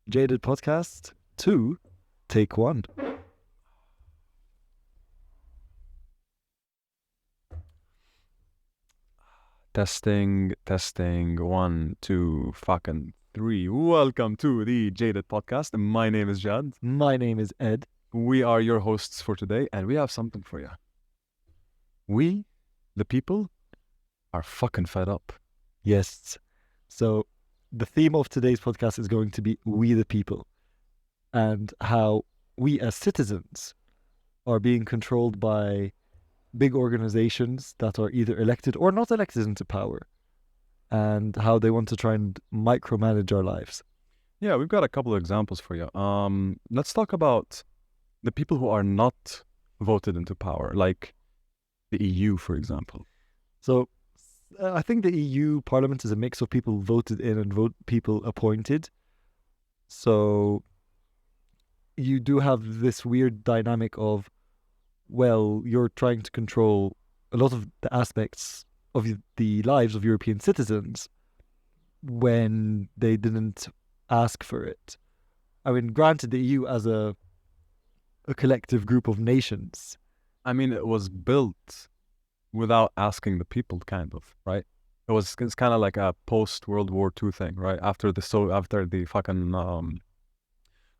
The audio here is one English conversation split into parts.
JadEd podcast 2, take 1. Testing, testing, one, two, fucking three. Welcome to the JadEd podcast. My name is Jad. My name is Ed. We are your hosts for today, and we have something for you. We, the people, are fucking fed up. Yes. So the theme of today's podcast is going to be we the people and how we as citizens are being controlled by big organizations that are either elected or not elected into power, and how they want to try and micromanage our lives. Yeah, we've got a couple of examples for you. Let's talk about the people who are not voted into power, like the EU, for example. So I think the EU Parliament is a mix of people voted in and people appointed. So you do have this weird dynamic of, well, you're trying to control a lot of the aspects of the lives of European citizens when they didn't ask for it. I mean, granted, the EU as a collective group of nations. I mean, it was built without asking the people, kind of, right? It's kind of like a post World War II thing, right? After the fucking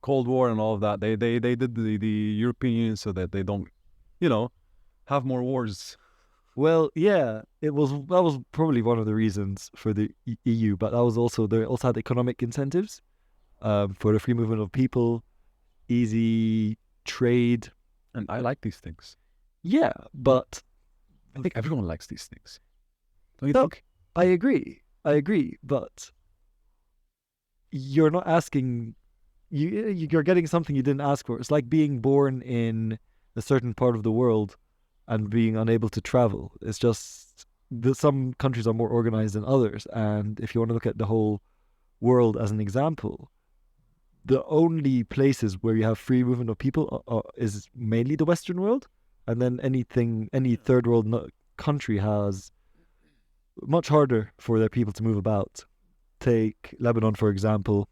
Cold War and all of that, they did the European Union so that they don't, have more wars. Well, yeah, that was probably one of the reasons for the EU, but they also had economic incentives for the free movement of people, easy trade. And I like these things. Yeah, but I think everyone likes these things. Don't you no, think? I agree, but you're not asking. You're getting something you didn't ask for. It's like being born in a certain part of the world and being unable to travel. It's just some countries are more organized than others, and if you want to look at the whole world as an example, the only places where you have free movement of people is mainly the Western world, and then any third world country has much harder for their people to move about. Take Lebanon, for example.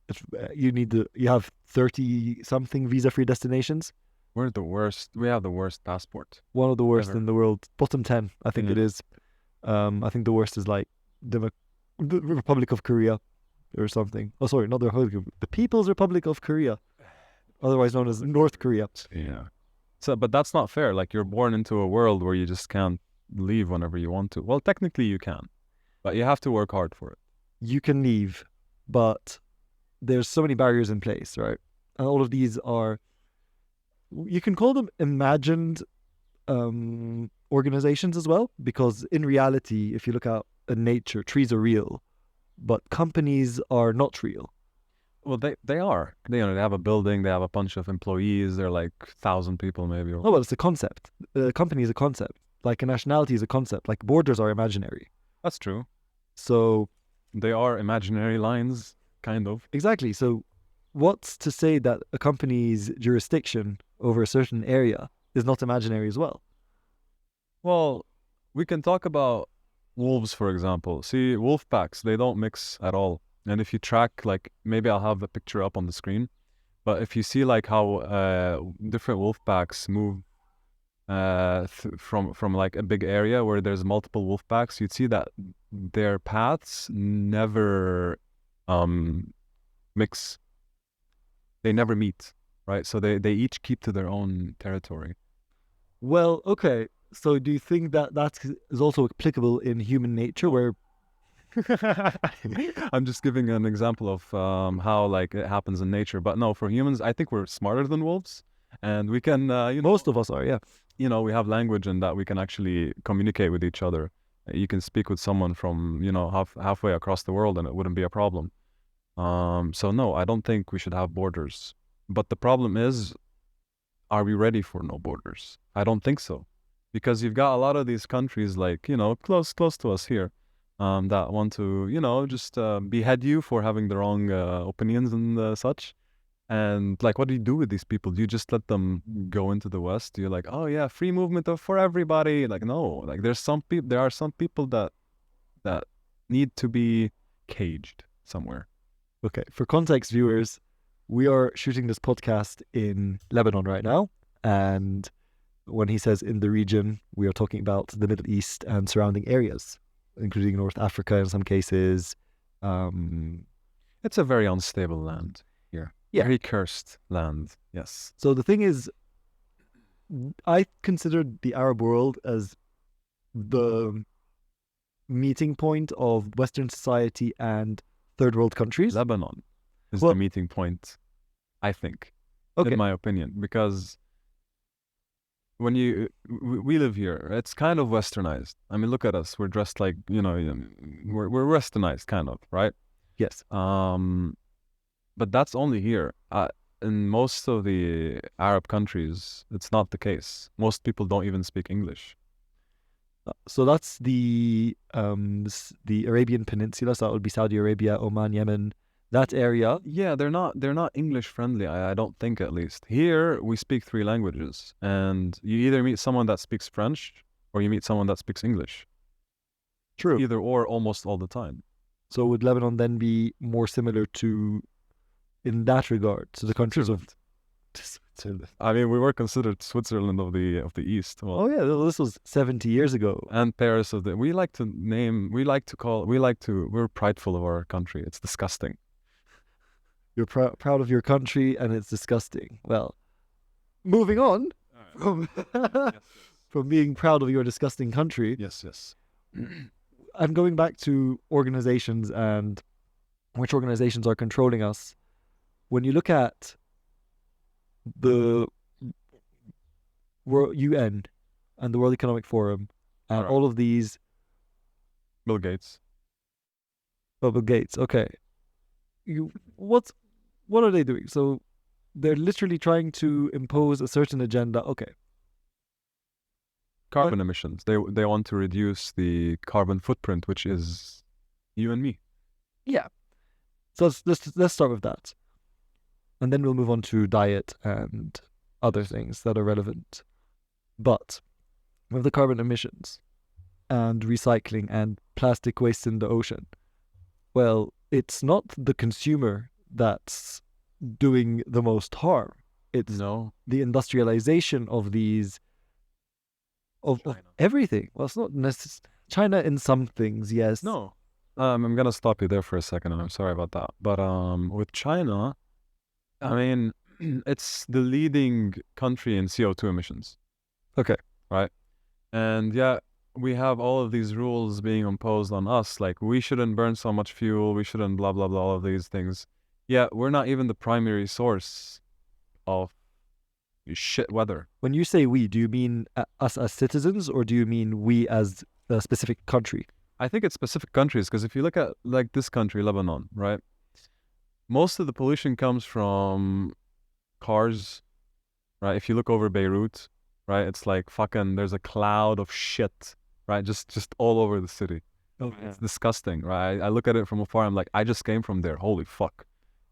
If you have 30 something visa-free destinations. We're the worst. We have the worst passport. One of the worst Ever. in the world. Bottom 10, I think Yeah. it is. I think the worst is like the Republic of Korea or something. Oh, sorry, not the Republic of the People's Republic of Korea, otherwise known as North Korea. Yeah. So, but that's not fair. Like, you're born into a world where you just can't leave whenever you want to. Well, technically you can, but you have to work hard for it. You can leave, but there's so many barriers in place, right? And all of these are, you can call them imagined organizations as well, because in reality, if you look out in nature, trees are real, but companies are not real. Well, they are. They have a building. They have a bunch of employees. They're like 1,000 people, maybe. Oh, well, it's a concept. A company is a concept. Like a nationality is a concept. Like borders are imaginary. That's true. So They are imaginary lines, kind of. exactly. So what's to say that a company's jurisdiction over a certain area is not imaginary as well? Well, we can talk about wolves, for example. See, wolf packs, they don't mix at all. And if you track, like, maybe I'll have the picture up on the screen, but if you see like how different wolf packs move from like a big area where there's multiple wolf packs, you'd see that their paths never mix. They never meet, right? So they each keep to their own territory. Well, okay. So do you think that is also applicable in human nature, where I'm just giving an example of how like it happens in nature. But no, for humans, I think we're smarter than wolves, and we can, most of us are, yeah. we have language and that we can actually communicate with each other. You can speak with someone from, halfway across the world, and it wouldn't be a problem. So no, I don't think we should have borders. But the problem is, are we ready for no borders? I don't think so, because you've got a lot of these countries like, close to us here, that want to, just behead you for having the wrong opinions and such. And like, what do you do with these people? Do you just let them go into the West? You're like, oh yeah, free movement for everybody. Like, no, like there are some people that need to be caged somewhere. Okay, for context, viewers, we are shooting this podcast in Lebanon right now. And when he says in the region, we are talking about the Middle East and surrounding areas, including North Africa in some cases. It's a very unstable land here. Yeah. Very cursed land. Yes. So the thing is, I considered the Arab world as the meeting point of Western society and third world countries. Lebanon is Well- the meeting point, I think, Okay. in my opinion, because when we live here, it's kind of westernized. I mean, look at us. We're dressed like, we're westernized kind of, right? Yes. But that's only here. In most of the Arab countries, it's not the case. Most people don't even speak English. So that's the Arabian Peninsula. So that would be Saudi Arabia, Oman, Yemen, that area. Yeah, they're not English friendly. I don't think, at least. Here we speak 3 languages, and you either meet someone that speaks French or you meet someone that speaks English. True. Either or, almost all the time. So would Lebanon then be more similar to, in that regard, to the countries of Switzerland? I mean, we were considered Switzerland of the East. Well, Oh yeah, this was 70 years ago. and Paris of the. We like to name. We like to call. We like to. We're prideful of our country. It's disgusting. You're proud of your country, and it's disgusting. Well, moving on from from being proud of your disgusting country, Yes. and going back to organizations and which organizations are controlling us. When you look at the UN and the World Economic Forum and Alright. all of these, Bill Gates. Bill Gates, okay, what are they doing? So they're literally trying to impose a certain agenda. Okay, Carbon emissions. They want to reduce the carbon footprint, which is you and me. yeah. So let's start with that, and then we'll move on to diet and other things that are relevant. But with the carbon emissions and recycling and plastic waste in the ocean, well, it's not the consumer that's doing the most harm. It's No. the industrialization of these, of China. everything. Well, it's not necessarily China in some things, yes. No. I'm gonna stop you there for a second, and I'm sorry about that. But with China, I mean, it's the leading country in CO2 emissions. Okay. Right. And yeah, we have all of these rules being imposed on us, like we shouldn't burn so much fuel, we shouldn't blah blah blah, all of these things. Yeah, we're not even the primary source of shit weather. When you say we, do you mean us as citizens, or do you mean we as a specific country? I think it's specific countries, because if you look at like this country, Lebanon, right? Most of the pollution comes from cars, right? If you look over Beirut, right, it's like fucking, there's a cloud of shit, right? Just all over the city. Oh, It's disgusting, right? I look at it from afar, I'm like, I just came from there. Holy fuck.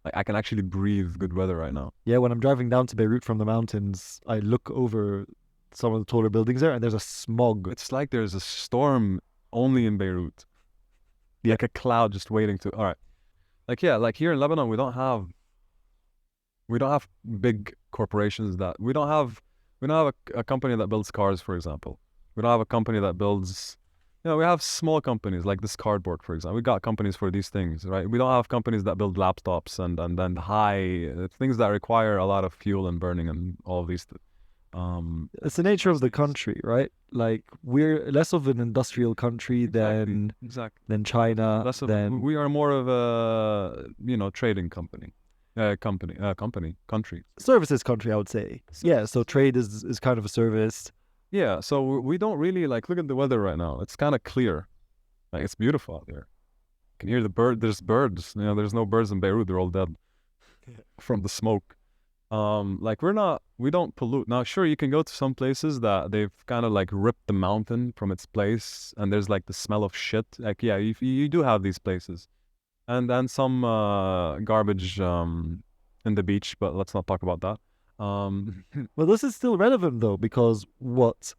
Like, I can actually breathe good weather right now. Yeah, when I'm driving down to Beirut from the mountains, I look over some of the taller buildings there, and there's a smog. It's like there's a storm only in Beirut. Like a cloud just waiting to, all right. Like, yeah, like here in Lebanon, we don't have big corporations that, we don't have a company that builds cars, for example. We don't have a company that builds, we have small companies like this cardboard, for example. We got companies for these things, right? We don't have companies that build laptops and then things that require a lot of fuel and burning and all of these. It's the nature of the country, right? Like, we're less of an industrial country than China. We are more of a trading company. Country. Services country, I would say. Yeah, so trade is kind of a service. Yeah, so we don't really, like, look at the weather right now. It's kind of clear. Like, it's beautiful out there. You can hear the bird. There's birds. There's no birds in Beirut. They're all dead from the smoke. Like, we don't pollute. Now, sure, you can go to some places that they've kind of like ripped the mountain from its place, and there's like the smell of shit. Like, yeah, you do have these places. And then some garbage in the beach, but let's not talk about that. Well, this is still relevant, though, because what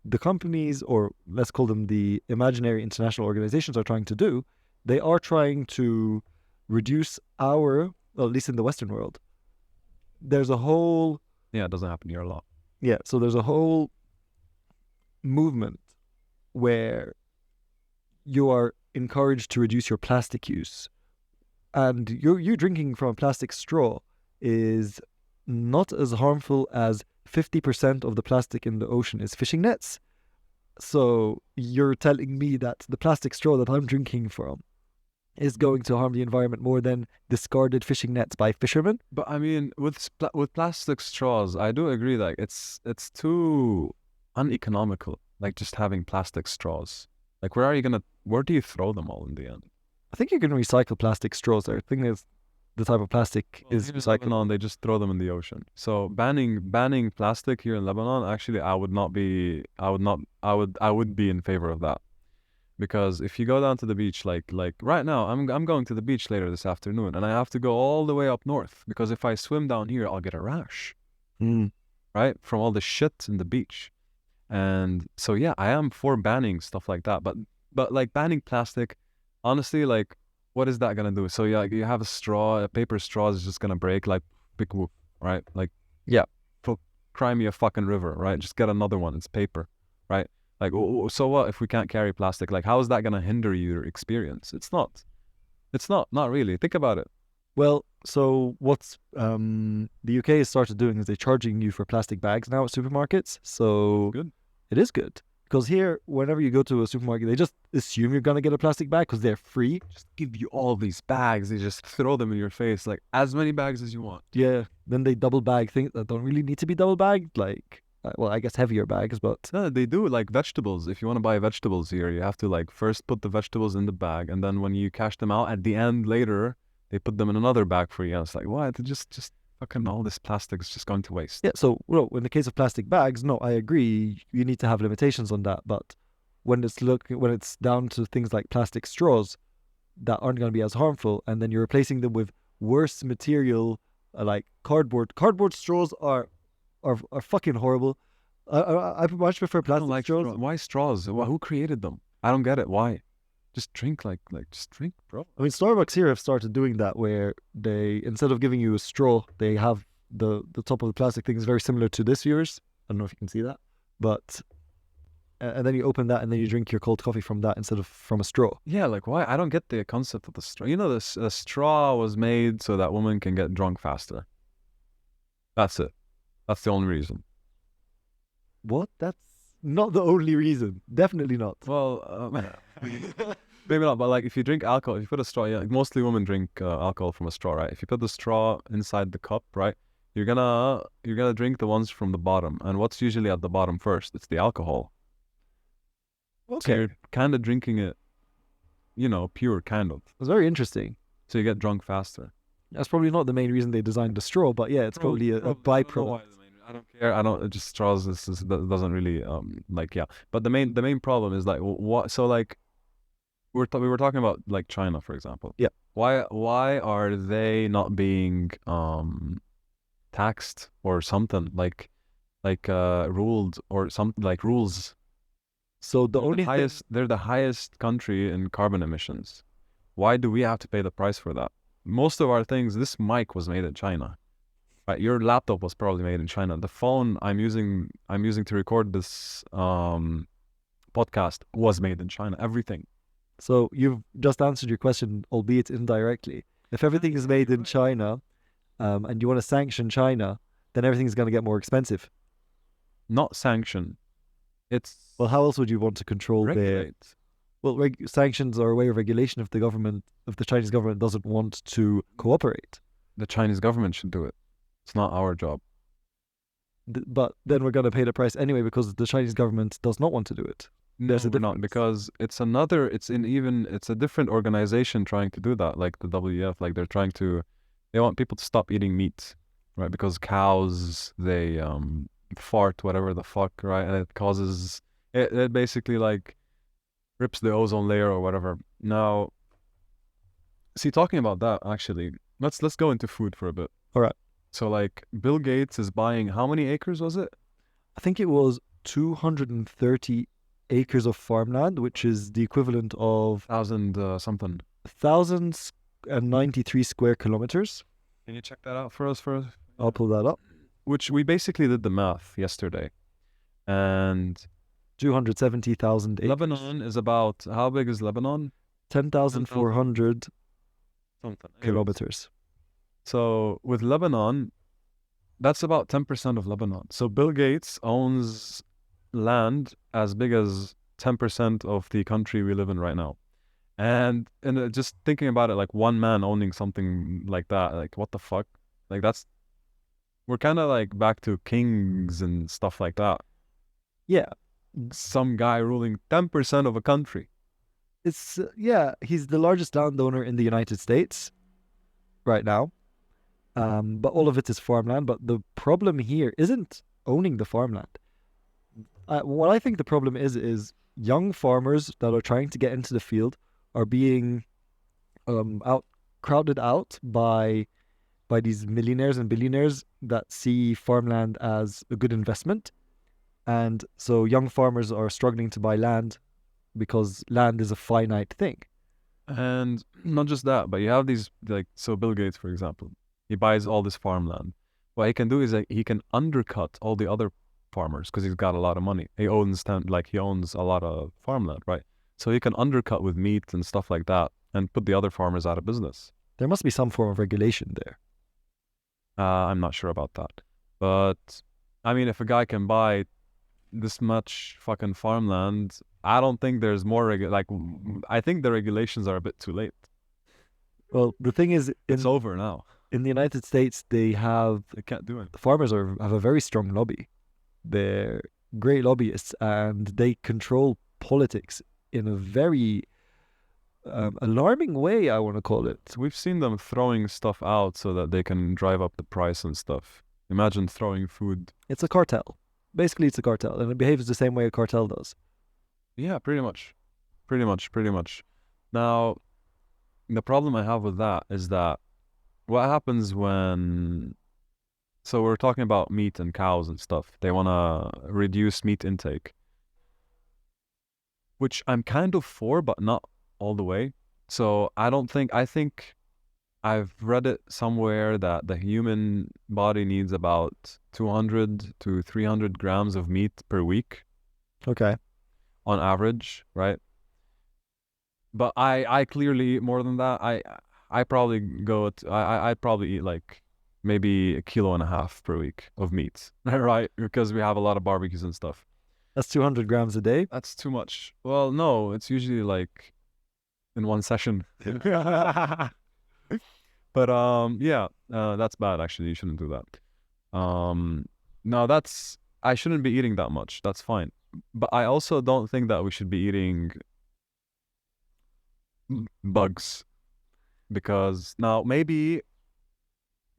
the companies, or let's call them the imaginary international organizations, are trying to do, they are trying to reduce our, well, at least in the Western world, there's a whole, Yeah, it doesn't happen here a lot. so there's a whole movement where you are encouraged to reduce your plastic use. And you drinking from a plastic straw is not as harmful as 50% of the plastic in the ocean is fishing nets. So you're telling me that the plastic straw that I'm drinking from is going to harm the environment more than discarded fishing nets by fishermen? But I mean, with plastic straws, I do agree that it's too uneconomical. Like just having plastic straws. Like where do you throw them all in the end? I think you can recycle plastic straws there. I think that's the type of plastic Well, is here in recyclable. Lebanon, they just throw them in the ocean. So banning plastic here in Lebanon, actually, I would not be. I would not. I would be in favor of that. Because if you go down to the beach, like right now, I'm going to the beach later this afternoon, and I have to go all the way up north because if I swim down here, I'll get a rash, Mm. right, from all the shit in the beach. And so yeah, I am for banning stuff like that, but like banning plastic, honestly, like what is that gonna do? So yeah, like, you have a straw, a paper straw is just gonna break, like big whoop, right? Like yeah, cry me a fucking river, right? Just get another one. It's paper, right? Like, so what if we can't carry plastic? Like, how is that gonna hinder your experience? It's not. It's not really. Think about it. Well, so what's the UK has started doing is they're charging you for plastic bags now at supermarkets. So Good. it is good because here, whenever you go to a supermarket, they just assume you're gonna get a plastic bag because they're free. Just give you all these bags. They just throw them in your face, like as many bags as you want. Yeah. Then they double bag things that don't really need to be double bagged, like well, I guess heavier bags, but No, they do like vegetables. If you want to buy vegetables here, you have to like first put the vegetables in the bag, and then when you cash them out at the end later, they put them in another bag for you. And it's like, what? Just fucking all this plastic is just going to waste. yeah. So well, in the case of plastic bags, no, I agree. You need to have limitations on that, but when it's down to things like plastic straws that aren't going to be as harmful, and then you're replacing them with worse material like cardboard. Cardboard straws are fucking horrible. I much prefer I don't plastic like straws. straws. Why straws? Who created them? I don't get it. Why? Just drink like just drink, bro. I mean, Starbucks here have started doing that where they instead of giving you a straw, they have the top of the plastic thing is very similar to this yours. I don't know if you can see that, but and then you open that and then you drink your cold coffee from that instead of from a straw. Yeah, like why? I don't get the concept of the straw. You know, this a straw was made so that women can get drunk faster. That's it. That's the only reason. What? That's not the only reason. Definitely not. Well, maybe not, but like if you drink alcohol, if you put a straw, yeah, like mostly women drink alcohol from a straw, right? If you put the straw inside the cup, right, you're gonna drink the ones from the bottom, and what's usually at the bottom first? It's the alcohol. So Okay, you're kind of drinking it, pure kind of. it's very interesting. So you get drunk faster. That's probably not the main reason they designed the straw, but yeah, it's probably a byproduct. I don't care. I don't. It just straws. That doesn't really like yeah. But the main problem is like what? So like we were talking about like China, for example. Yeah. Why are they not being taxed or something like ruled or something like rules? So the only thing, They're the highest country in carbon emissions. Why do we have to pay the price for that? Most of our things, this mic was made in China. Right, your laptop was probably made in China. The phone I'm using to record this podcast was made in China. Everything. so you've just answered your question, albeit indirectly. If everything is made in China, and you want to sanction China, then everything's going to get more expensive. Not sanction. It's Well, how else would you want to control their? regulate. Well, sanctions are a way of regulation if the Chinese government doesn't want to cooperate. The Chinese government should do it. It's not our job. But then we're going to pay the price anyway because the Chinese government does not want to do it. There's a We're not difference. because it's a different organization trying to do that, like the WEF. Like they want people to stop eating meat, right? Because cows they fart whatever the fuck, right? And it basically like rips the ozone layer or whatever. Now, see, talking about that actually, let's go into food for a bit. All right. So like Bill Gates is buying how many acres was it? I think it was 230 acres of farmland, which is the equivalent of 1,000 something. 1,000 93 square kilometers. Can you check that out for us first? I'll pull that up. Which we basically did the math yesterday. And 270,000 acres. Lebanon is about, how big is Lebanon? 10,400 Something. kilometers. So with Lebanon, that's about 10% of Lebanon. So Bill Gates owns land as big as 10% of the country we live in right now. And just thinking about it, like one man owning something like that, like what the fuck? Like we're kind of like back to kings and stuff like that. Yeah. Some guy ruling 10% of a country. It's, he's the largest landowner in the United States right now. But all of it is farmland. But the problem here isn't owning the farmland. What I think the problem is young farmers that are trying to get into the field are being crowded out by these millionaires and billionaires that see farmland as a good investment. And so young farmers are struggling to buy land because land is a finite thing. And not just that, but you have these, like, so Bill Gates, for example, he buys all this farmland. What he can do is he can undercut all the other farmers because he's got a lot of money. He owns a lot of farmland, right? So he can undercut with meat and stuff like that and put the other farmers out of business. There must be some form of regulation there. I'm not sure about that. But, I mean, if a guy can buy this much fucking farmland, I don't think there's more I think the regulations are a bit too late. Well, the thing is, it's over now. In the United States, they can't do it. The farmers have a very strong lobby. They're great lobbyists, and they control politics in a very alarming way, I want to call it. We've seen them throwing stuff out so that they can drive up the price and stuff. Imagine throwing food. It's a cartel. Basically, it's a cartel, and it behaves the same way a cartel does. Yeah, pretty much. Now, the problem I have with that is that what happens when... So we're talking about meat and cows and stuff. They want to reduce meat intake, which I'm kind of for, but not all the way. So I think I've read it somewhere that the human body needs about 200 to 300 grams of meat per week. Okay. On average, right? But I clearly eat more than that. I probably I'd probably eat like maybe 1.5 kilos per week of meat, right? Because we have a lot of barbecues and stuff. That's 200 grams a day? That's too much. Well, no, it's usually like in one session. But that's bad actually. You shouldn't do that. No, I shouldn't be eating that much. That's fine. But I also don't think that we should be eating bugs, because now maybe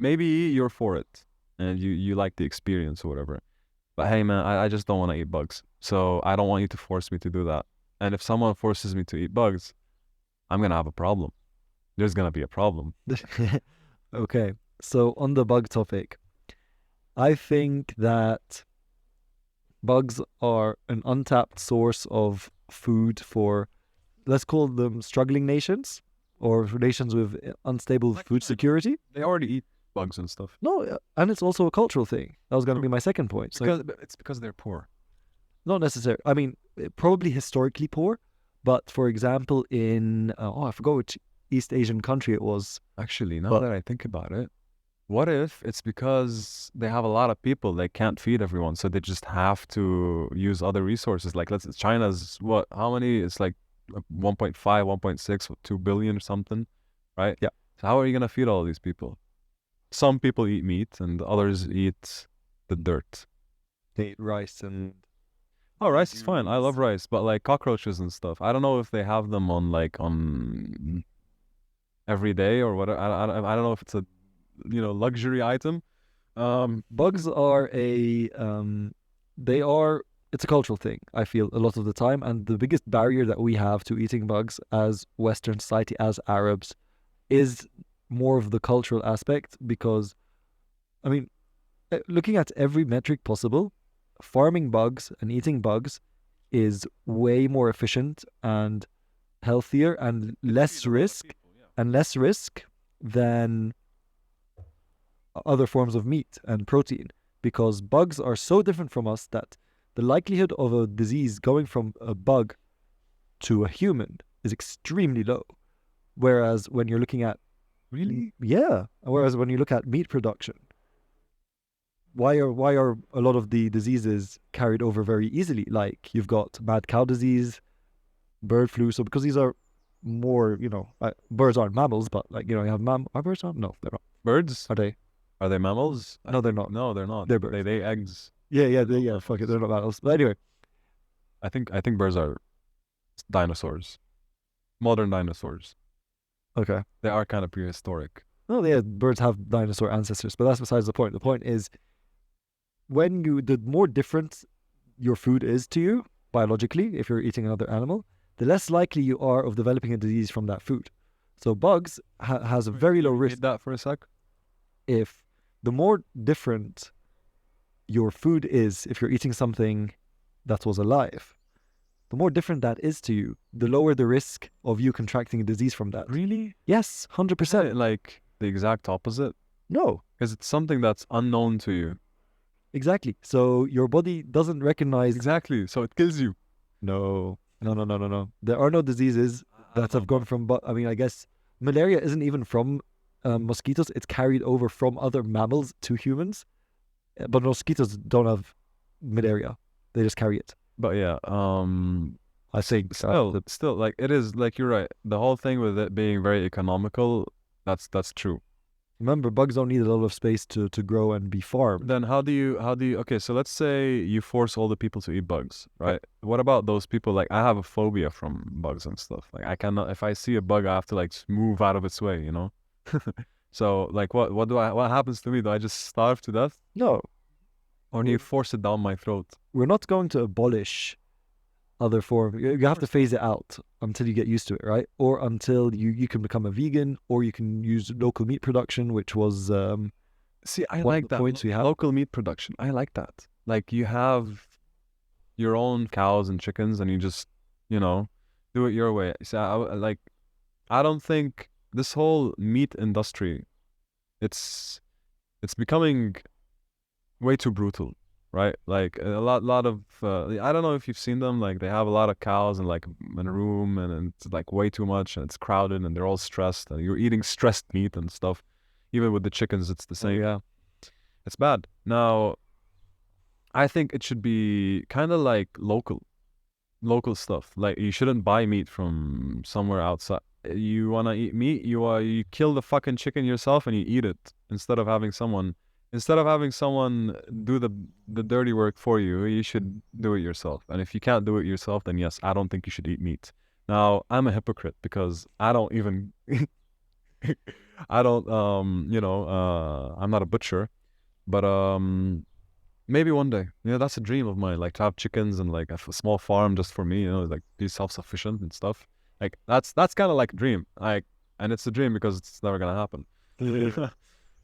you're for it and you like the experience or whatever. But hey man, I just don't want to eat bugs. So I don't want you to force me to do that. And if someone forces me to eat bugs, I'm going to have a problem. There's going to be a problem. Okay. So on the bug topic, I think that bugs are an untapped source of food for, let's call them struggling nations or nations with unstable food security. They already eat bugs and stuff. No, and it's also a cultural thing. That was going to be my second point. It's because they're poor. Not necessarily. I mean, probably historically poor, but for example, in, I forgot which East Asian country it was. Actually, now that I think about it, what if it's because they have a lot of people, they can't feed everyone, so they just have to use other resources? Like, China's what? How many? It's like 1.5, 1.6, 2 billion or something, right? Yeah. So how are you going to feed all these people? Some people eat meat and others eat the dirt. They eat rice and... Oh, rice is fine. I love rice, but like cockroaches and stuff, I don't know if they have them on every day or what. I don't know if it's a luxury item. Bugs are it's a cultural thing, I feel, a lot of the time. And the biggest barrier that we have to eating bugs as Western society, as Arabs, is more of the cultural aspect. Because, I mean, looking at every metric possible, farming bugs and eating bugs is way more efficient and healthier and less risk and less risk than other forms of meat and protein, because bugs are so different from us that the likelihood of a disease going from a bug to a human is extremely low. Whereas when you're looking at, Really? yeah, whereas when you look at meat production, why are a lot of the diseases carried over very easily? Like you've got mad cow disease, bird flu. So because these are more, birds aren't mammals, but like, you have are birds not? No, they're not. Birds? Are they? Are they mammals? No, they're not. No, they're not. They're They birds. lay eggs. Yeah, yeah, yeah. Fuck it, they're not mammals. But anyway, I think birds are dinosaurs. Modern dinosaurs. okay. They are kind of prehistoric. No, yeah, birds have dinosaur ancestors, but that's besides the point. The point is the more different your food is to you biologically, if you're eating another animal, the less likely you are of developing a disease from that food. So bugs has a very low risk. Read that for a sec. If the more different your food is, if you're eating something that was alive, the more different that is to you, the lower the risk of you contracting a disease from that. Really? Yes, 100%. Like the exact opposite? No, Because it's something that's unknown to you. exactly. So your body doesn't recognize. Exactly. So it kills you. No, no, no, no, no, no. There are no diseases that have gone from. I mean, I guess malaria isn't even from mosquitoes. It's carried over from other mammals to humans. But mosquitoes don't have malaria. They just carry it. But yeah, I think still, like it is like you're right. The whole thing with it being very economical, that's true. remember, bugs don't need a lot of space to grow and be farmed. Then how do you okay, so let's say you force all the people to eat bugs, right? What about those people? Like I have a phobia from bugs and stuff. Like I cannot, if I see a bug, I have to like move out of its way, you know? So like what happens to me? Do I just starve to death? No, Or do you force it down my throat? we're not going to abolish other form. You have to phase it out until you get used to it, right? Or until you can become a vegan, or you can use local meat production, which was See, I one of like the that. points we have. Local meat production. I like that. Like you have your own cows and chickens and you just, do it your way. See, I don't think this whole meat industry, it's becoming way too brutal, right? Like a lot of I don't know if you've seen them. Like they have a lot of cows and like in a room, and it's like way too much, and it's crowded, and they're all stressed, and you're eating stressed meat and stuff. Even with the chickens, it's the same. yeah. It's bad. Now, I think it should be kind of like local stuff. Like you shouldn't buy meat from somewhere outside. You want to eat meat, you kill the fucking chicken yourself and you eat it instead of having someone do the dirty work for you. You should do it yourself. And if you can't do it yourself, then yes, I don't think you should eat meat. Now, I'm a hypocrite because I don't even I don't I'm not a butcher, but maybe one day. Yeah, that's a dream of mine, like to have chickens and like a small farm just for me, like be self-sufficient and stuff. Like that's kind of like a dream. Like, and it's a dream because it's never gonna happen.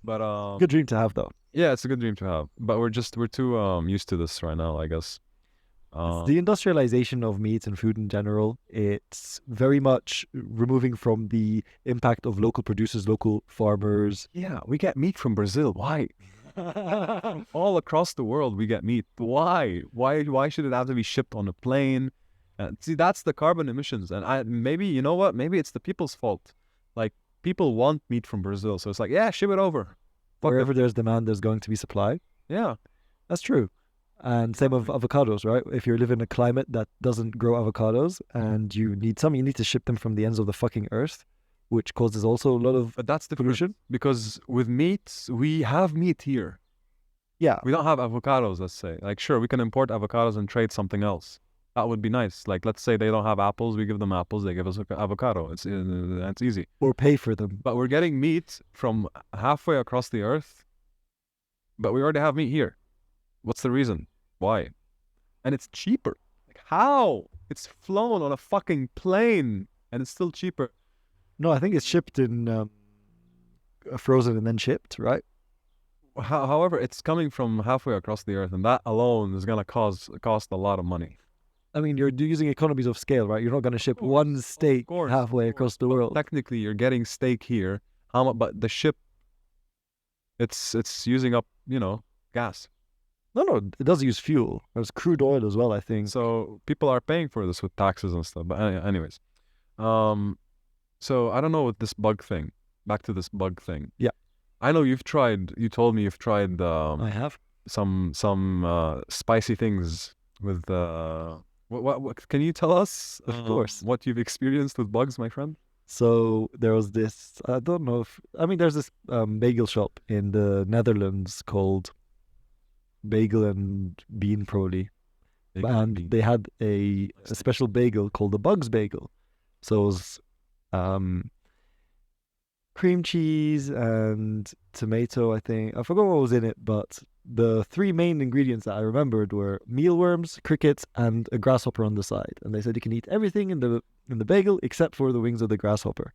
But Good dream to have, though. yeah, it's a good dream to have. But we're too used to this right now, I guess. The industrialization of meat and food in general, it's very much removing from the impact of local producers, local farmers. Yeah, we get meat from Brazil. Why? All across the world, we get meat. Why? Why should it have to be shipped on a plane? See, that's the carbon emissions. And maybe, you know what? Maybe it's the people's fault. Like, people want meat from Brazil. So it's like, yeah, ship it over. Fuck Wherever it. there's demand, there's going to be supply. Yeah. That's true. And same of avocados, right? If you live in a climate that doesn't grow avocados and you need to ship them from the ends of the fucking earth, which causes also a lot of But that's the pollution. because with meat, we have meat here. Yeah. We don't have avocados, let's say. Like, sure, we can import avocados and trade something else. That would be nice. Like, let's say they don't have apples, we give them apples, they give us avocado. It's easy. Or pay for them. But we're getting meat from halfway across the earth, but we already have meat here. What's the reason? Why? And it's cheaper. Like, how? It's flown on a fucking plane and it's still cheaper. No, I think it's shipped in frozen and then shipped, right? However, it's coming from halfway across the earth, and that alone is gonna cost a lot of money. I mean, you're using economies of scale, right? You're not going to ship course, one steak course, halfway across the But world. technically, you're getting steak here. How much? But the ship, it's using up, gas. No, it does use fuel. There's crude oil as well, I think. So people are paying for this with taxes and stuff. But anyways, um, so I don't know with this bug thing. Back to this bug thing. Yeah. I know you've tried. You told me you've tried I have. some spicy things with what can you tell us Of course. what you've experienced with bugs, my friend? So there was this, I don't know if, I mean, there's this bagel shop in the Netherlands called Bagel and Bean Proli. And they had a special bagel called the Bugs Bagel. So it was cream cheese and tomato, I think. I forgot what was in it, but the three main ingredients that I remembered were mealworms, crickets, and a grasshopper on the side. And they said you can eat everything in the bagel except for the wings of the grasshopper.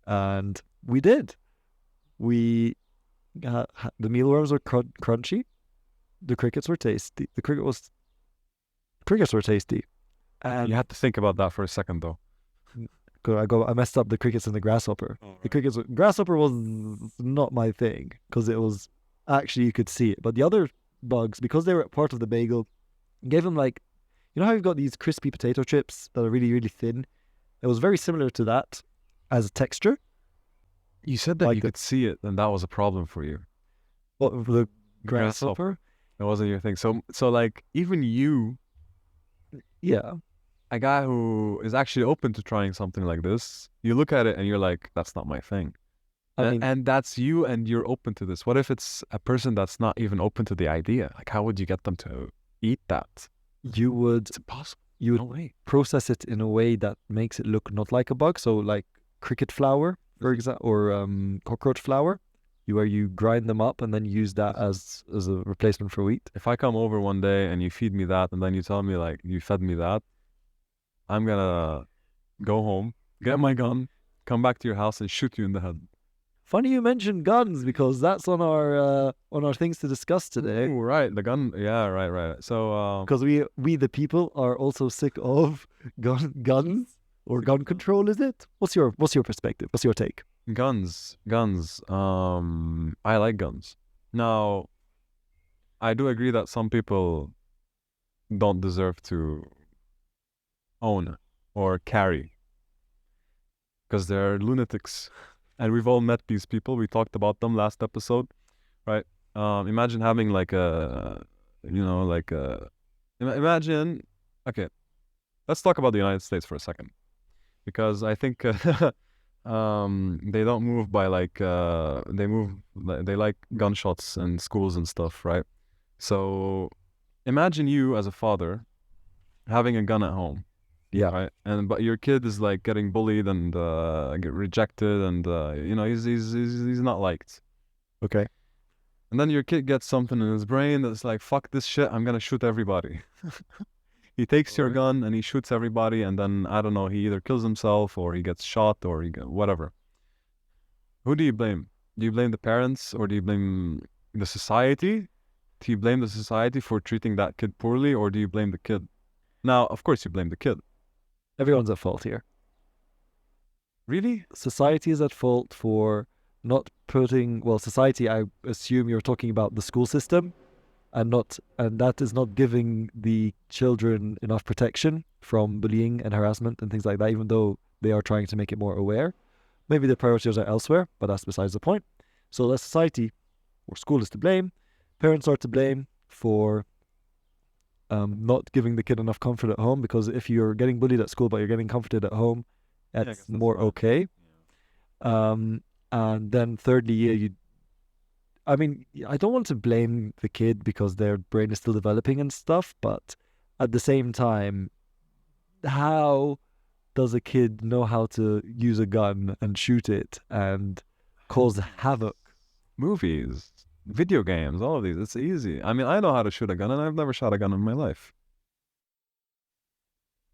And we did. We the mealworms were crunchy. The crickets were tasty. Crickets were tasty. And You had to think about that for a second, though. I messed up the crickets and the grasshopper. The grasshopper was not my thing because it was actually you could see it. But the other bugs, because they were part of the bagel, gave them like, you know how you've got these crispy potato chips that are really, really thin? It was very similar to that as a texture. You said that Like you could see it, and that was a problem for you. What, the grasshopper? That wasn't your thing. So like even you, Yeah. a guy who is actually open to trying something like this, you look at it and you're like, that's not my thing. I mean, And that's you, and you're open to this. What if it's a person that's not even open to the idea? Like, how would you get them to eat that? you would It's impossible. you would No way. process it in a way that makes it look not like a bug. So like cricket flour, for example, or cockroach flour, where you grind them up and then use that as a replacement for wheat. If I come over one day and you feed me that, and then you tell me like you fed me that, I'm gonna go home, get my gun, come back to your house and shoot you in the head. Funny you mentioned guns because that's on our things to discuss today. Ooh, right, the gun. Yeah, right. So, Because we the people are also sick of guns or gun control. Is it? What's your perspective? What's your take? guns. I like guns. Now, I do agree that some people don't deserve to own or carry because they're lunatics, and we've all met these people. We talked about them last episode, right? Imagine having like imagine. Okay, let's talk about the United States for a second, because I think they don't move by like they like gunshots in schools and stuff, right? So imagine you as a father having a gun at home. Yeah. Right. But your kid is like getting bullied and get rejected, and he's not liked. Okay. And then your kid gets something in his brain that's like, fuck this shit, I'm gonna shoot everybody. He takes your gun and he shoots everybody, and then I don't know, he either kills himself or he gets shot or whatever. Who do you blame? Do you blame the parents, or do you blame the society? Do you blame the society for treating that kid poorly, or do you blame the kid? Now, of course, you blame the kid. Everyone's at fault here. Really? Society is at fault for not putting. Well, society. I assume you're talking about the school system, and that is not giving the children enough protection from bullying and harassment and things like that. Even though they are trying to make it more aware, maybe the priorities are elsewhere. But that's besides the point. So the society or school is to blame. Parents are to blame for not giving the kid enough comfort at home, because if you're getting bullied at school but you're getting comforted at home, that's more fine. okay. And then thirdly, I mean, I don't want to blame the kid because their brain is still developing and stuff, but at the same time, how does a kid know how to use a gun and shoot it and cause havoc? Movies, video games, all of these. It's easy. I mean, I know how to shoot a gun, and I've never shot a gun in my life.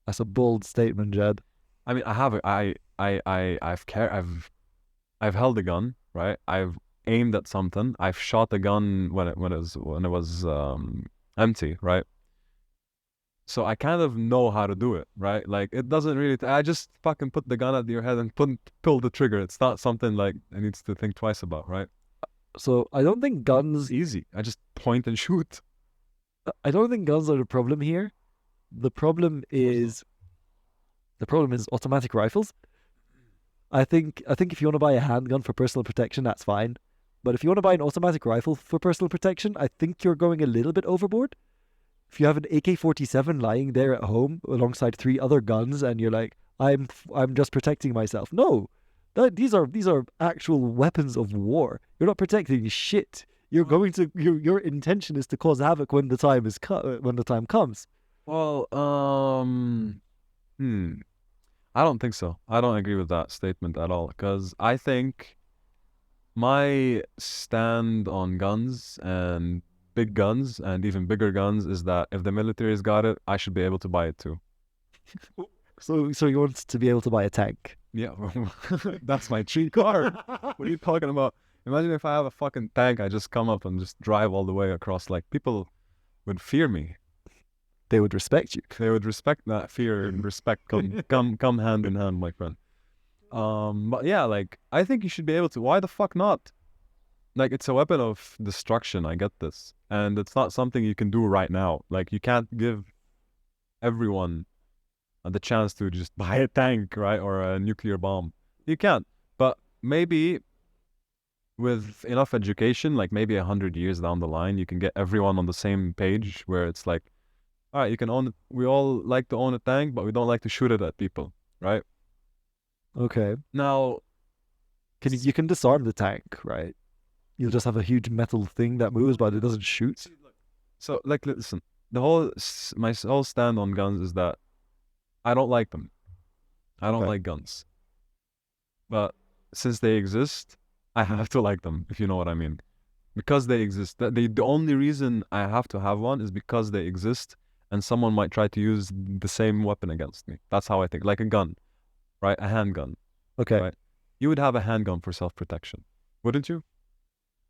That's a bold statement, Jad. I mean, I've held a gun, right? I've aimed at something. I've shot a gun when it was empty, right? So I kind of know how to do it, right? Like it doesn't really. I just fucking put the gun at your head and pull the trigger. It's not something like I needs to think twice about, right? So I don't think It's guns. easy. I just point and shoot. I don't think guns are the problem here. The problem Of course not. is the problem is automatic rifles. I think if you want to buy a handgun for personal protection, that's fine. But if you want to buy an automatic rifle for personal protection, I think you're going a little bit overboard. If you have an AK-47 lying there at home alongside three other guns, and you're like, I'm just protecting myself. No, these are actual weapons of war. You're not protecting shit. You're Well, going to your intention is to cause havoc when the time is when the time comes. well, hmm. I don't think so. I don't agree with that statement at all. Because I think my stand on guns and big guns and even bigger guns is that if the military's got it, I should be able to buy it too. So you want to be able to buy a tank. Yeah, that's my dream car. What are you talking about? Imagine if I have a fucking tank, I just come up and just drive all the way across. Like people would fear me. They would respect you. They would respect that. Fear and respect come hand in hand, my friend. But yeah, like I think you should be able to. Why the fuck not? Like it's a weapon of destruction. I get this, and it's not something you can do right now. Like you can't give everyone the chance to just buy a tank, right, or a nuclear bomb. You can't. But maybe with enough education, like maybe 100 years down the line, you can get everyone on the same page where it's like, all right, you can own it. We all like to own a tank, but we don't like to shoot it at people, right? Okay. Now, You can disarm the tank, right? You'll just have a huge metal thing that moves, but it doesn't shoot. so like, listen, my whole stand on guns is that I don't like them. I don't Okay. like guns, but since they exist, I have to like them, if you know what I mean. Because they exist. The only reason I have to have one is because they exist, and someone might try to use the same weapon against me. That's how I think. Like a gun, right? A handgun, Okay. right? You would have a handgun for self-protection, wouldn't you?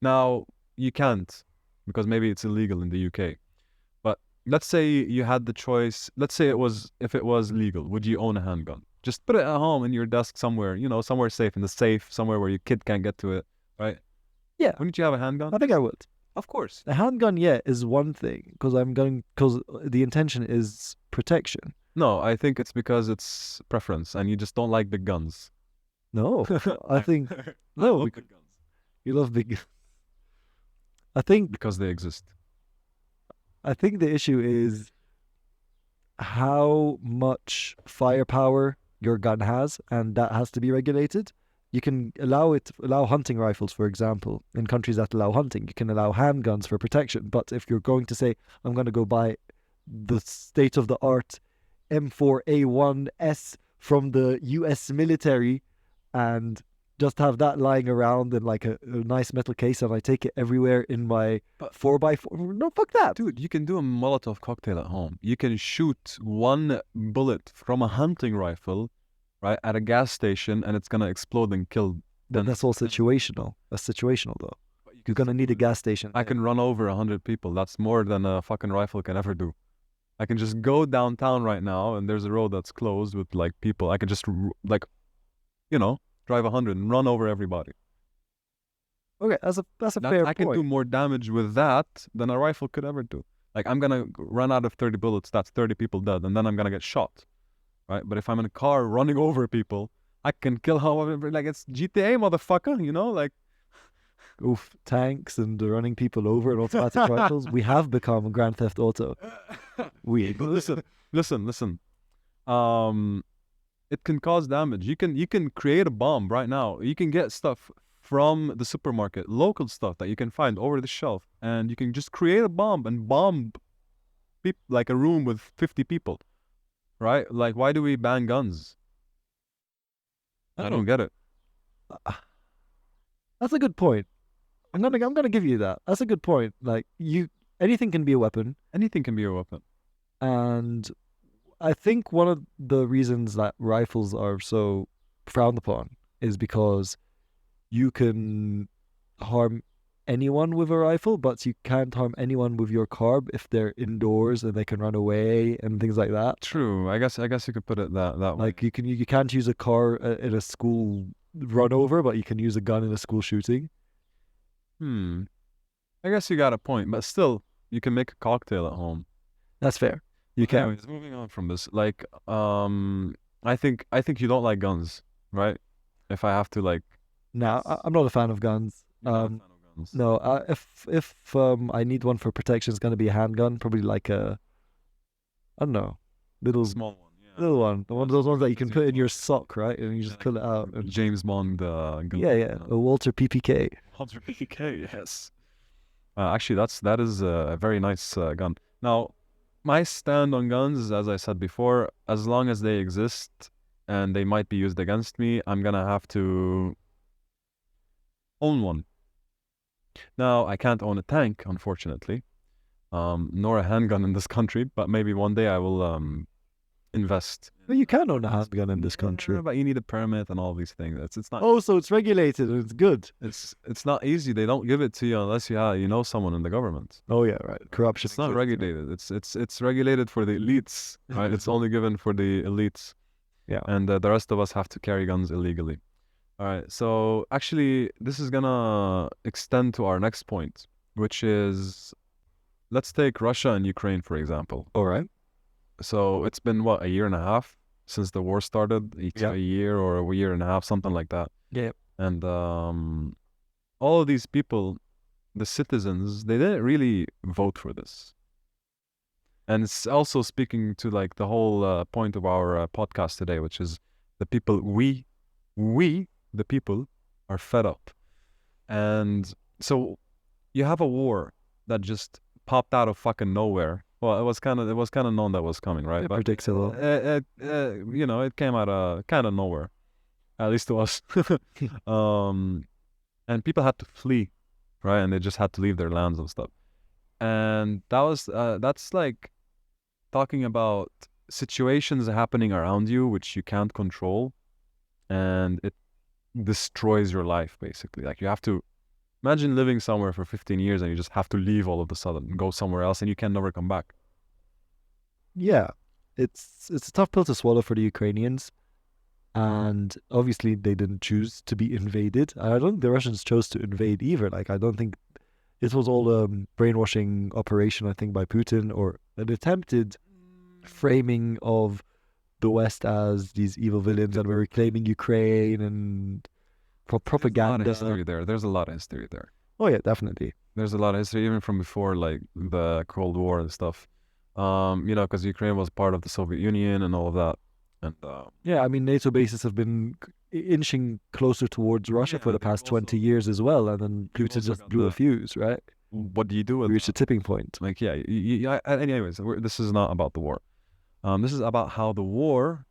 Now, you can't because maybe it's illegal in the UK. But let's say you had the choice. Let's say if it was legal, would you own a handgun? Just put it at home in your desk somewhere, somewhere safe, in the safe, somewhere where your kid can't get to it, right? Yeah, Wouldn't you have a handgun? I think I would. Of course. A handgun, yeah, is one thing because the intention is protection. No, I think it's because it's preference and you just don't like big guns. No, I I, think I no. love big guns You love big. I think because they exist. I think the issue is how much firepower your gun has, and that has to be regulated. You can allow hunting rifles, for example, in countries that allow hunting. You can allow handguns for protection. But if you're going to say, I'm going to go buy the state of the art M4A1S from the US military and just have that lying around in like a nice metal case and I take it everywhere in my But 4x4. No, fuck that. dude, you can do a Molotov cocktail at home. You can shoot one bullet from a hunting rifle, right, at a gas station and it's gonna explode and kill But 10. that's all situational. That's situational though. But you You're can gonna still need a do it. gas station. I can run over 100 people. That's more than a fucking rifle can ever do. I can just go downtown right now and there's a road that's closed with like people. I can just like, you know, drive 100 and run over everybody. Okay, that's a That fair I can do point. more damage with that than a rifle could ever do. Like I'm gonna run out of 30 bullets, that's 30 people dead, and then I'm gonna get shot, right? But if I'm in a car running over people, I can kill however, like it's GTA, motherfucker, like Oof, tanks and running people over and automatic rifles. We have become Grand Theft Auto. We But listen. Um, it can cause damage. You can create a bomb right now. You can get stuff from the supermarket, local stuff that you can find over the shelf, and you can just create a bomb and bomb like a room with 50 people, right? Like, why do we ban guns? I I don't. don't get it. That's a good point. I'm gonna give you that. That's a good point. Like anything can be a weapon, Anything can be a weapon. and I think one of the reasons that rifles are so frowned upon is because you can harm. anyone with a rifle, but you can't harm anyone with your car if they're indoors and they can run away and things like that. True. I guess you could put it that way. Like you can't use a car in a school run over, but you can use a gun in a school shooting. I guess you got a point, but still, you can make a cocktail at home. That's fair. You can. Anyways, moving on from this, like, I think you don't like guns, right? If I have to, like, Now, guess. I'm not a fan of guns. You're not a fan of guns. No, if I need one for protection, it's gonna be a handgun, probably like a, I don't know, little Small one, yeah. little one, one of those ones that you can put in your sock, right? And you just Yeah, pull it out. And, James Bond gun. yeah, a Walter PPK. 150K, yes. Actually, that is a very nice gun. Now, my stand on guns is, as I said before, as long as they exist and they might be used against me, I'm gonna have to own one. Now, I can't own a tank, unfortunately, nor a handgun in this country, but maybe one day I will invest. Well, you can own a handgun in this Yeah, country. but you need a permit and all these things. It's not. Oh, so it's regulated and it's good. It's not easy. They don't give it to you unless you know someone in the government. Oh yeah, right. Corruption. It's not exists. regulated. It's regulated for the elites, right? It's only given for the elites. Yeah. And the rest of us have to carry guns illegally. All right. So actually, this is gonna extend to our next point, which is, let's take Russia and Ukraine, for example. All right. So it's been what, a year and a half since the war started? A year or a year and a half, something like that. Yeah. And all of these people, the citizens, they didn't really vote for this. And it's also speaking to like the whole point of our podcast today, which is the people, we, the people, are fed up. And so you have a war that just popped out of fucking nowhere. Well, it was kind of known that was coming, right? But Predictable. it came out of kind of nowhere, at least to us. And people had to flee, right? And they just had to leave their lands and stuff. And that's like talking about situations happening around you which you can't control, and it destroys your life basically. Like, you have to imagine living somewhere for 15 years and you just have to leave all of a sudden and go somewhere else and you can never come back. Yeah, it's a tough pill to swallow for the Ukrainians, and obviously they didn't choose to be invaded. I don't think the Russians chose to invade either. Like, I don't think this was all a brainwashing operation, I think, by Putin, or an attempted framing of the West as these evil villains and we're reclaiming Ukraine and for propaganda. There's a lot of history there. There's a lot of history there. Oh yeah, definitely. There's a lot of history even from before, like the Cold War and stuff. Because Ukraine was part of the Soviet Union and all of that. And Yeah, I mean, NATO bases have been inching closer towards Russia for the they've past 20 also- years as well, and then You've Putin also just got blew a the- fuse, right? what do you do with Reached a that? tipping point. Like, yeah, anyways, this is not about the war. This is about how the war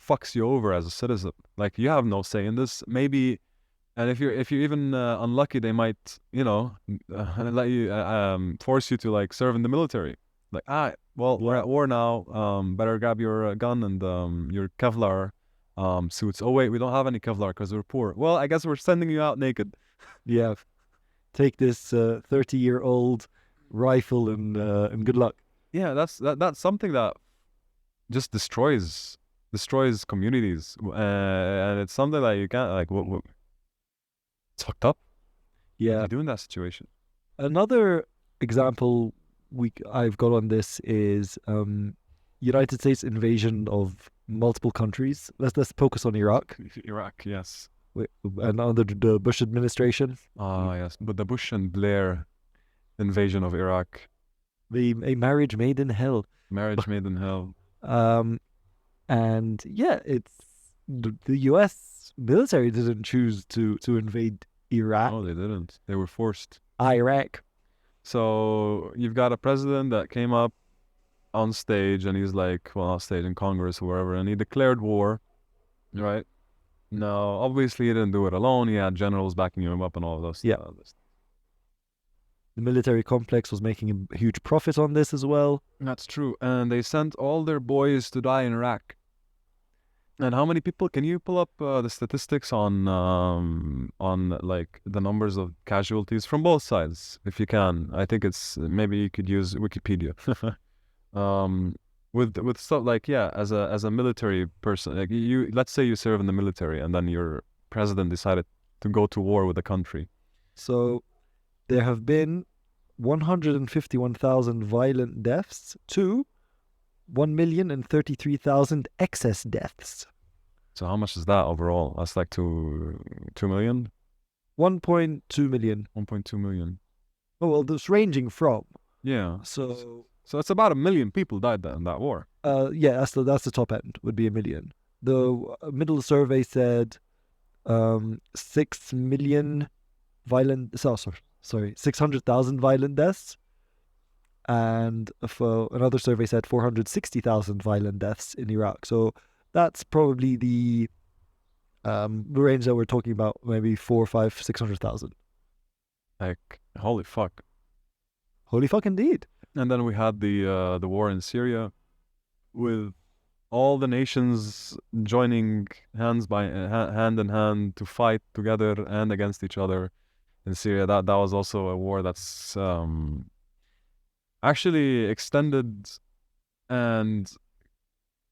fucks you over as a citizen. Like, you have no say in this. Maybe, and if you're even unlucky, they might, let you force you to like serve in the military. Like, well, we're at war now. Better grab your gun and your Kevlar suits. Oh wait, we don't have any Kevlar because we're poor. Well, I guess we're sending you out naked. Yeah, take this 30-year-old rifle and good luck. Yeah, that's something that just destroys communities, and it's something that you can't like. What it's fucked up. What do Yeah. you do in that situation? Another example I've got on this is United States invasion of multiple countries. Let's focus on Iraq Iraq, yes. and under the Bush administration. Yes, but the Bush and Blair invasion of Iraq, A marriage made in hell. marriage made in hell. And yeah, it's the U.S. military didn't choose to invade Iraq. No, they didn't. They were forced. Iraq. So you've got a president that came up on stage and he's like, well, not stage, in Congress or wherever, and he declared war, right? No, obviously he didn't do it alone. He had generals backing him up and all of those. Yeah. The military complex was making a huge profit on this as well. That's true. And they sent all their boys to die in Iraq. And how many people? Can you pull up the statistics on like the numbers of casualties from both sides, if you can? I think it's maybe you could use Wikipedia. um, with stuff like, yeah, as a military person, like you, let's say you serve in the military, and then your president decided to go to war with a country. So there have been 151,000 violent deaths to 1,033,000 excess deaths. So how much is that overall? That's like 2 million, 1.2 million. 1.2 million. Oh, well, this ranging from. Yeah. So, So it's about 1 million people died in that war. yeah, that's the top end, would be a million. The middle survey said 6 million violent, sorry, 600,000 violent deaths. And for another survey said 460,000 violent deaths in Iraq. So that's probably the range that we're talking about, maybe 4, 5, 600,000. Like, holy fuck. Holy fuck, indeed. And then we had the war in Syria, with all the nations joining hand in hand to fight together and against each other in Syria. That was also a war that's actually extended and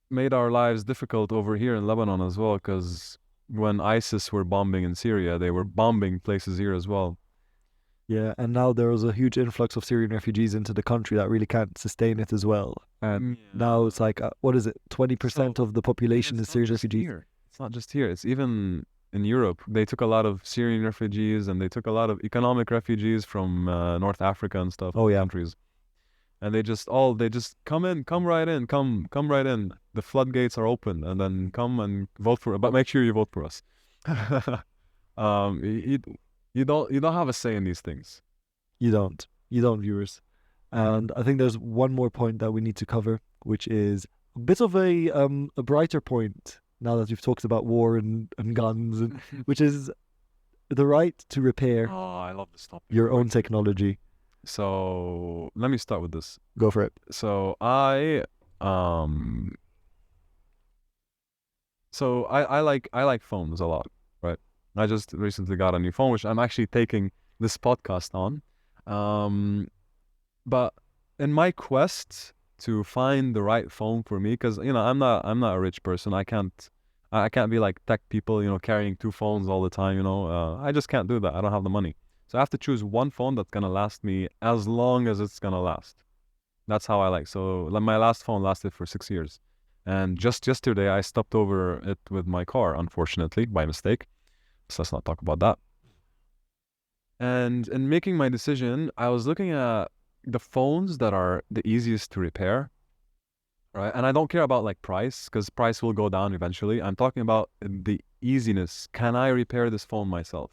made our lives difficult over here in Lebanon as well, because when ISIS were bombing in Syria, they were bombing places here as well. Yeah, and now there was a huge influx of Syrian refugees into the country that really can't sustain it as well. And now it's like, what is it? 20% of the population is Syrian refugees. Here. It's not just here. It's even in Europe. They took a lot of Syrian refugees, and they took a lot of economic refugees from North Africa and stuff. Oh, yeah. Countries. And they just come right in, come right in. The floodgates are open, and then come and vote for. But make sure you vote for us. You don't have a say in these things. You don't, viewers. And I think there's one more point that we need to cover, which is a bit of a brighter point now that we've talked about war and guns, and which is the right to repair I love this topic. your own technology. So let me start with this. Go for it. So I like phones a lot, right? I just recently got a new phone, which I'm actually taking this podcast on. But in my quest to find the right phone for me, because I'm not a rich person. I can't be like tech people, carrying 2 phones all the time. I just can't do that. I don't have the money. So I have to choose one phone that's gonna last me as long as it's gonna last. That's how I like. So my last phone lasted for 6 years. And just yesterday, I stopped over it with my car, unfortunately, by mistake. So let's not talk about that. And in making my decision, I was looking at the phones that are the easiest to repair, right? And I don't care about like price, because price will go down eventually. I'm talking about the easiness. Can I repair this phone myself?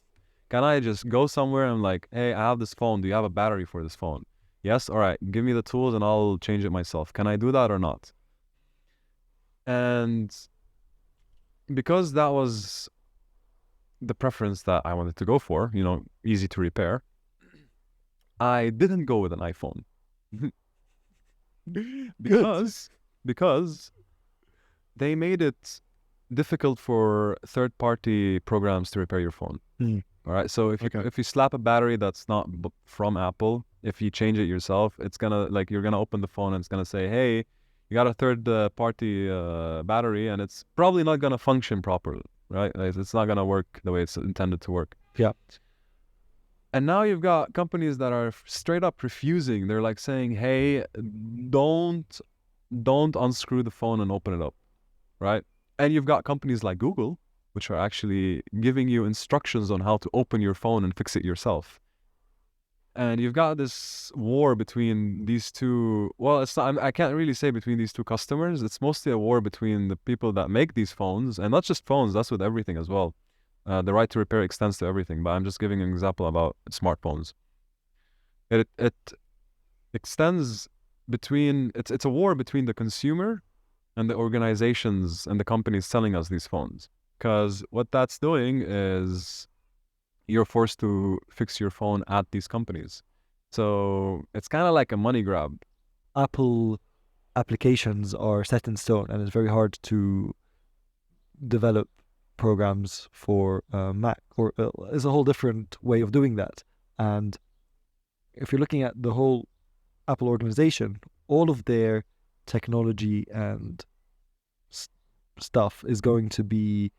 Can I just go somewhere and like, hey, I have this phone. Do you have a battery for this phone? Yes? All right. Give me the tools and I'll change it myself. Can I do that or not? And because that was the preference that I wanted to go for, easy to repair, I didn't go with an iPhone. because they made it difficult for third-party programs to repair your phone. All right, so if you slap a battery that's not from Apple, if you change it yourself, it's gonna you're gonna open the phone and it's gonna say, hey, you got a third-party battery, and it's probably not gonna function properly, right? It's not gonna work the way it's intended to work. Yeah. And now you've got companies that are straight up refusing. They're like saying, hey, don't unscrew the phone and open it up, right? And you've got companies like Google, which are actually giving you instructions on how to open your phone and fix it yourself. And you've got this war between these two. Well, it's not, I can't really say between these two customers. It's mostly a war between the people that make these phones, and not just phones, that's with everything as well. The right to repair extends to everything, but I'm just giving an example about smartphones. It extends between, it's a war between the consumer and the organizations and the companies selling us these phones. Because what that's doing is you're forced to fix your phone at these companies. So it's kind of like a money grab. Apple applications are set in stone, and it's very hard to develop programs for Mac, or is a whole different way of doing that. And if you're looking at the whole Apple organization, all of their technology and stuff is going to be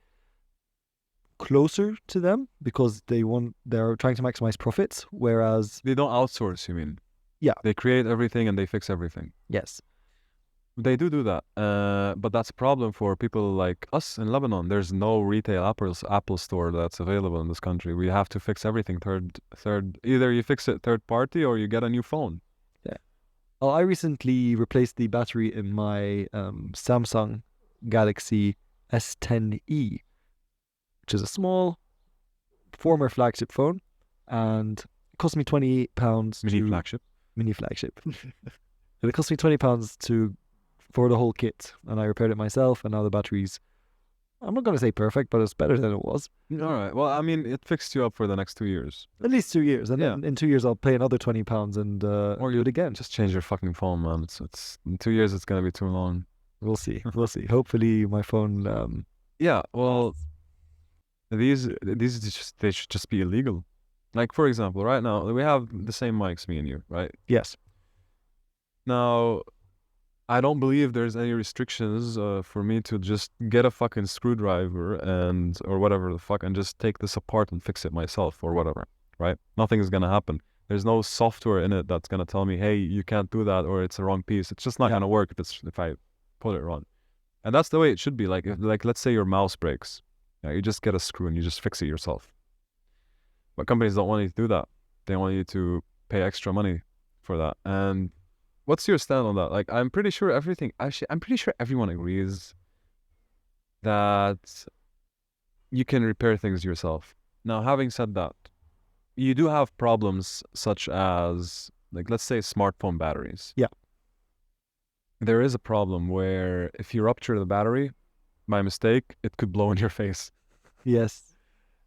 closer to them because they're trying to maximize profits, whereas They don't outsource, you mean? Yeah. They create everything and they fix everything. yes, They do that. But that's a problem for people like us in Lebanon. There's no retail Apple store that's available in this country. We have to fix everything third. Either you fix it third party or you get a new phone. I recently replaced the battery in my Samsung Galaxy S10e, which is a small former flagship phone, and it cost me £28 Mini to flagship. mini flagship. And it cost me £20 for the whole kit, and I repaired it myself. And now the battery's, I'm not going to say perfect, but it's better than it was. All right. Well, I mean, it fixed you up for the next 2 years. At least 2 years, and Yeah. then in 2 years I'll pay another £20 and Or do it again. Just change your fucking phone, man. It's in 2 years. It's gonna be too long. We'll see. We'll see. Hopefully my phone. Yeah. Well, these they should just be illegal. Like, for example, right now we have the same mics, me and you, right? Yes. Now, I don't believe there's any restrictions for me to just get a fucking screwdriver or whatever the fuck and just take this apart and fix it myself or whatever, right? Nothing is gonna happen. There's no software in it that's gonna tell me, hey, you can't do that, or it's the wrong piece. It's just not gonna work if I put it wrong. And that's the way it should be. Like let's say your mouse breaks, you just get a screw and you just fix it yourself. But companies don't want you to do that. They want you to pay extra money for that. And what's your stand on that? Like, I'm pretty sure everyone agrees that you can repair things yourself. Now, having said that, you do have problems such as, like, let's say smartphone batteries. Yeah. There is a problem where if you rupture the battery by mistake, it could blow in your face. Yes.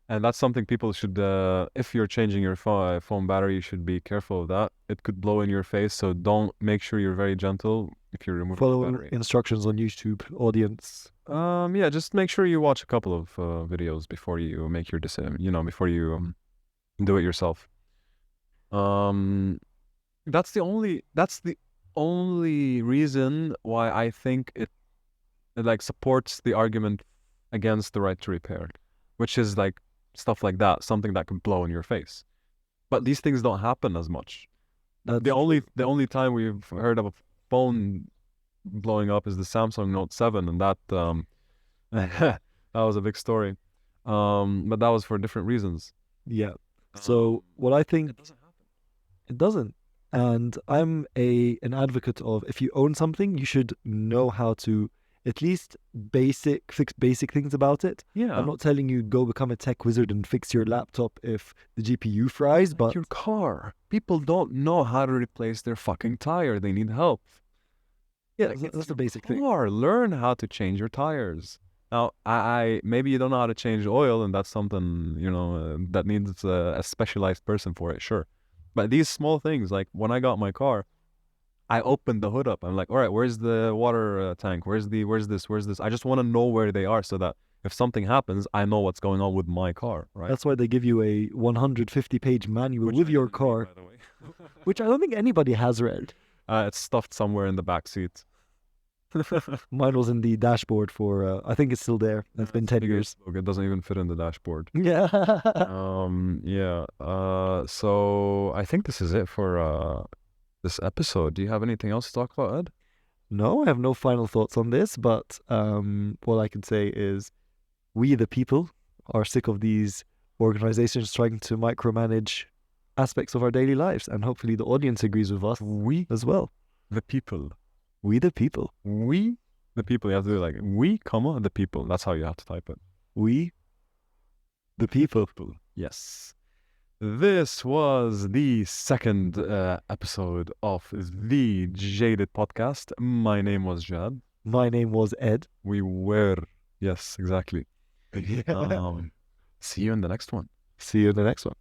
And that's something people should, if you're changing your phone battery, you should be careful of that. It could blow in your face, so make sure you're very gentle if you're removing the Follow battery. instructions on YouTube, audience. Yeah, just make sure you watch a couple of videos before you make your decision, before you do it yourself. That's the only reason why I think it like supports the argument against the right to repair, which is like stuff like that, something that can blow in your face. But these things don't happen as much. The only time we've heard of a phone blowing up is the Samsung Note 7, and that that was a big story. But that was for different reasons. Yeah. So what I think, It doesn't happen. it doesn't. And I'm an advocate of, if you own something, you should know how to at least fix basic things about it. Yeah. I'm not telling you go become a tech wizard and fix your laptop if the GPU fries, but your car. People don't know how to replace their fucking tire. They need help. yeah, Like, that's the basic thing. Car. Learn how to change your tires. Now, I maybe you don't know how to change oil, and that's something that needs a specialized person for it. Sure, but these small things, like when I got my car, I opened the hood up. I'm like, all right, where's the water tank? Where's this? I just want to know where they are so that if something happens, I know what's going on with my car, right? That's why they give you a 150-page manual with your car, by the way. which I don't think anybody has read. It's stuffed somewhere in the back seat. Mine was in the dashboard for, I think it's still there. It's been 10 years. It doesn't even fit in the dashboard. Yeah. Yeah. So I think this is it for this episode. Do you have anything else to talk about, Ed? No, I have no final thoughts on this, but what I can say is we, the people, are sick of these organizations trying to micromanage aspects of our daily lives, and hopefully the audience agrees with us as well. The people. We, the people. We, the people. You have to do like we, comma, the people. That's how you have to type it. We, the people. Yes. This was the second episode of the JadEd podcast. My name was Jad. My name was Ed. We were. Yes, exactly. See you in the next one. See you in the next one.